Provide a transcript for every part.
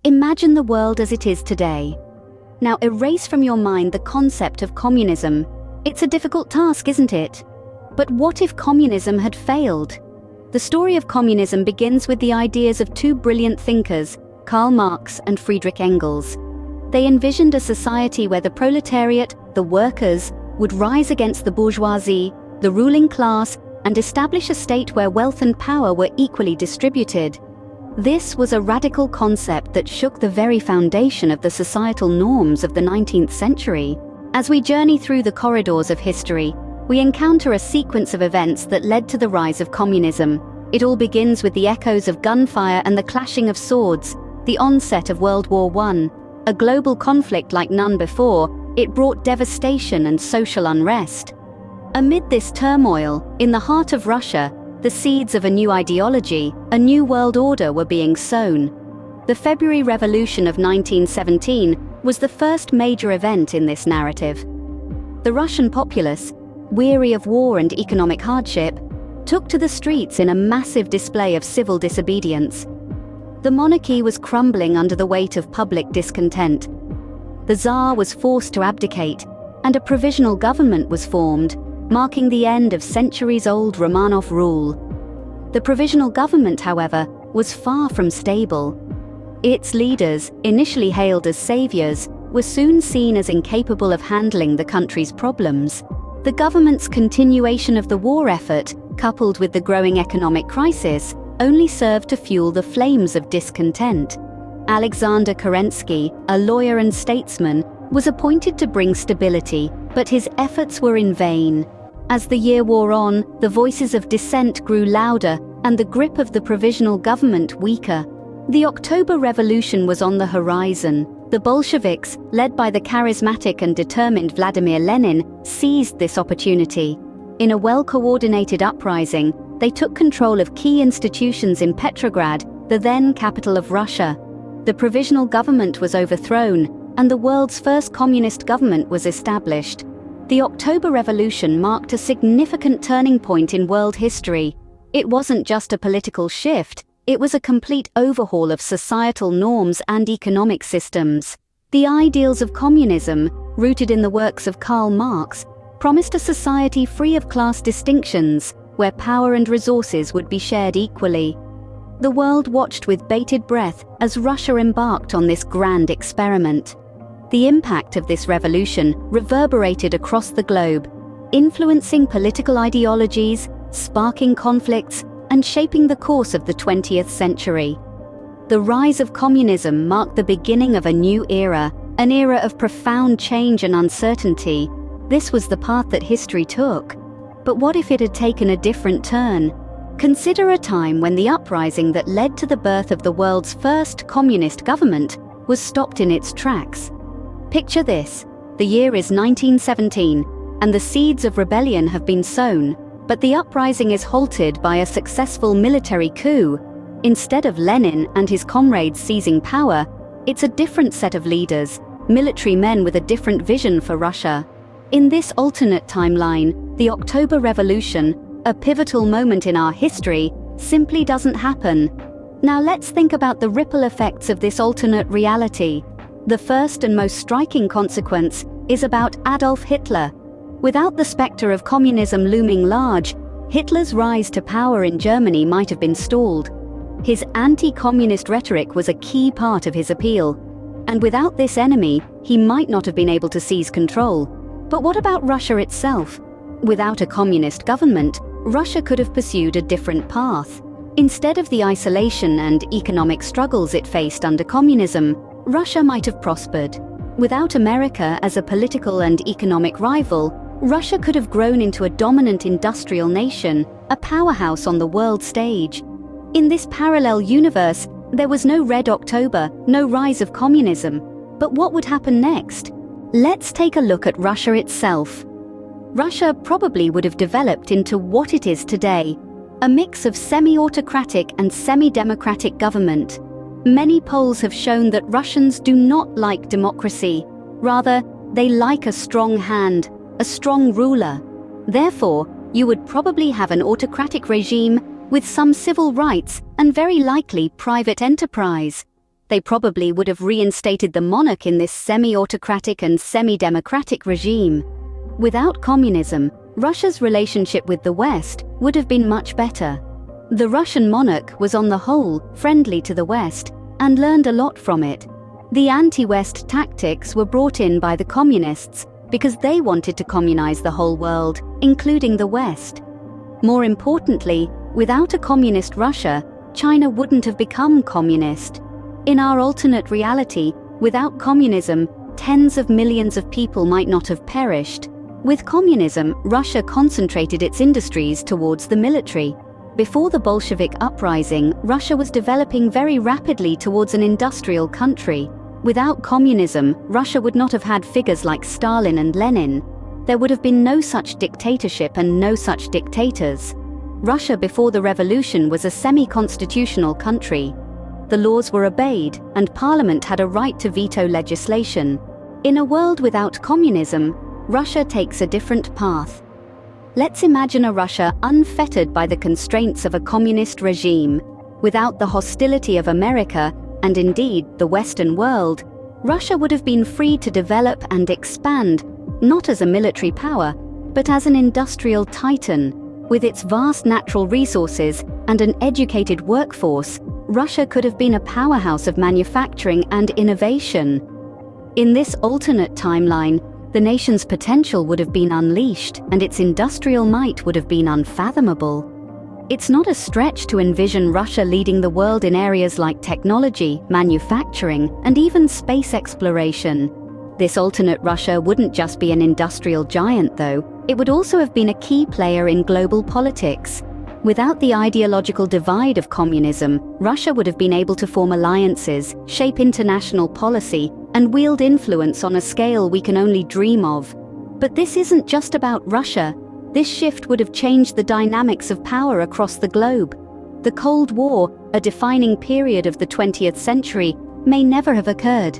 Imagine the world as it is today. Now erase from your mind the concept of communism. It's a difficult task, isn't it? But what if communism had failed? The story of communism begins with the ideas of two brilliant thinkers, Karl Marx and Friedrich Engels. They envisioned a society where the proletariat, the workers, would rise against the bourgeoisie, the ruling class, and establish a state where wealth and power were equally distributed. This was a radical concept that shook the very foundation of the societal norms of the 19th century. As we journey through the corridors of history, we encounter a sequence of events that led to the rise of communism. It all begins with the echoes of gunfire and the clashing of swords, the onset of World War I. A global conflict like none before, it brought devastation and social unrest. Amid this turmoil, in the heart of Russia, the seeds of a new ideology, a new world order were being sown. The February Revolution of 1917 was the first major event in this narrative. The Russian populace, weary of war and economic hardship, took to the streets in a massive display of civil disobedience. The monarchy was crumbling under the weight of public discontent. The Tsar was forced to abdicate, and a provisional government was formed, marking the end of centuries-old Romanov rule. The provisional government, however, was far from stable. Its leaders, initially hailed as saviors, were soon seen as incapable of handling the country's problems. The government's continuation of the war effort, coupled with the growing economic crisis, only served to fuel the flames of discontent. Alexander Kerensky, a lawyer and statesman, was appointed to bring stability, but his efforts were in vain. As the year wore on, the voices of dissent grew louder and the grip of the provisional government weaker. The October Revolution was on the horizon. The Bolsheviks, led by the charismatic and determined Vladimir Lenin, seized this opportunity. In a well-coordinated uprising, they took control of key institutions in Petrograd, the then capital of Russia. The provisional government was overthrown, and the world's first communist government was established. The October Revolution marked a significant turning point in world history. It wasn't just a political shift, it was a complete overhaul of societal norms and economic systems. The ideals of communism, rooted in the works of Karl Marx, promised a society free of class distinctions, where power and resources would be shared equally. The world watched with bated breath as Russia embarked on this grand experiment. The impact of this revolution reverberated across the globe, influencing political ideologies, sparking conflicts, and shaping the course of the 20th century. The rise of communism marked the beginning of a new era, an era of profound change and uncertainty. This was the path that history took. But what if it had taken a different turn? Consider a time when the uprising that led to the birth of the world's first communist government was stopped in its tracks. Picture this: the year is 1917, and the seeds of rebellion have been sown, but the uprising is halted by a successful military coup. Instead of Lenin and his comrades seizing power, it's a different set of leaders, military men with a different vision for Russia. In this alternate timeline, the October Revolution, a pivotal moment in our history, simply doesn't happen. Now let's think about the ripple effects of this alternate reality. The first and most striking consequence is about Adolf Hitler. Without the specter of communism looming large, Hitler's rise to power in Germany might have been stalled. His anti-communist rhetoric was a key part of his appeal, and without this enemy, he might not have been able to seize control. But what about Russia itself? Without a communist government, Russia could have pursued a different path. Instead of the isolation and economic struggles it faced under communism, Russia might have prospered. Without America as a political and economic rival, Russia could have grown into a dominant industrial nation, a powerhouse on the world stage. In this parallel universe, there was no Red October, no rise of communism. But what would happen next? Let's take a look at Russia itself. Russia probably would have developed into what it is today, a mix of semi-autocratic and semi-democratic government. Many polls have shown that Russians do not like democracy. Rather, they like a strong hand, a strong ruler. Therefore, you would probably have an autocratic regime with some civil rights and very likely private enterprise. They probably would have reinstated the monarch in this semi-autocratic and semi-democratic regime. Without communism, Russia's relationship with the West would have been much better. The Russian monarch was on the whole friendly to the West and learned a lot from it. The anti-West tactics were brought in by the communists because they wanted to communize the whole world, including the West. More importantly, without a communist Russia, China wouldn't have become communist. In our alternate reality, without communism, tens of millions of people might not have perished. With communism, Russia concentrated its industries towards the military. Before the Bolshevik uprising, Russia was developing very rapidly towards an industrial country. Without communism, Russia would not have had figures like Stalin and Lenin. There would have been no such dictatorship and no such dictators. Russia before the revolution was a semi-constitutional country. The laws were obeyed, and parliament had a right to veto legislation. In a world without communism, Russia takes a different path. Let's imagine a Russia unfettered by the constraints of a communist regime. Without the hostility of America, and indeed the Western world, Russia would have been free to develop and expand, not as a military power, but as an industrial titan. With its vast natural resources and an educated workforce, Russia could have been a powerhouse of manufacturing and innovation. In this alternate timeline, the nation's potential would have been unleashed and its industrial might would have been unfathomable. It's not a stretch to envision Russia leading the world in areas like technology, manufacturing, and even space exploration. This alternate Russia wouldn't just be an industrial giant, though. It would also have been a key player in global politics. Without the ideological divide of communism, Russia would have been able to form alliances, shape international policy, and wield influence on a scale we can only dream of. But this isn't just about Russia. This shift would have changed the dynamics of power across the globe. The Cold War, a defining period of the 20th century, may never have occurred.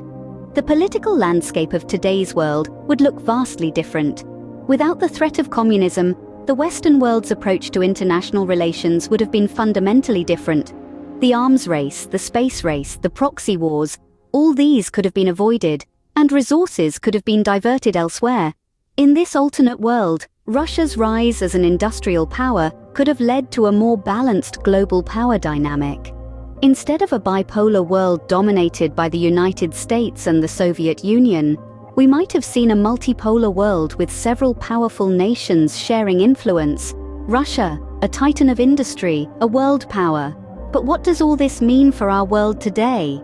The political landscape of today's world would look vastly different. Without the threat of communism, the Western world's approach to international relations would have been fundamentally different. The arms race, the space race, the proxy wars, all these could have been avoided, and resources could have been diverted elsewhere. In this alternate world, Russia's rise as an industrial power could have led to a more balanced global power dynamic. Instead of a bipolar world dominated by the United States and the Soviet Union, we might have seen a multipolar world with several powerful nations sharing influence. Russia, a titan of industry, a world power. But what does all this mean for our world today?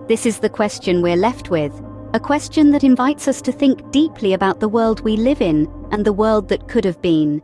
This is the question we're left with, a question that invites us to think deeply about the world we live in and the world that could have been.